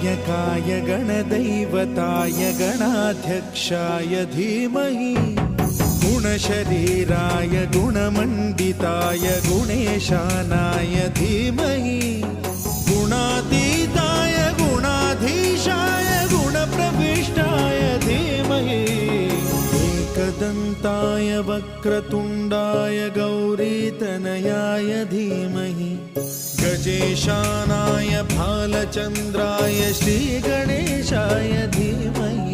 गणनायकाय गणदैवताय गणाध्यक्षाय धीमहि गुणशरीराय गुणमण्डिताय गुणेशानाय धीमहि गुणातीताय गुणाधीशाय गुणप्रविष्टाय धीमहि एकदन्ताय वक्रतुण्डाय गौरीतनयाय धीमहि गजेशानाय भालचन्द्राय श्रीगणेशाय धीमहि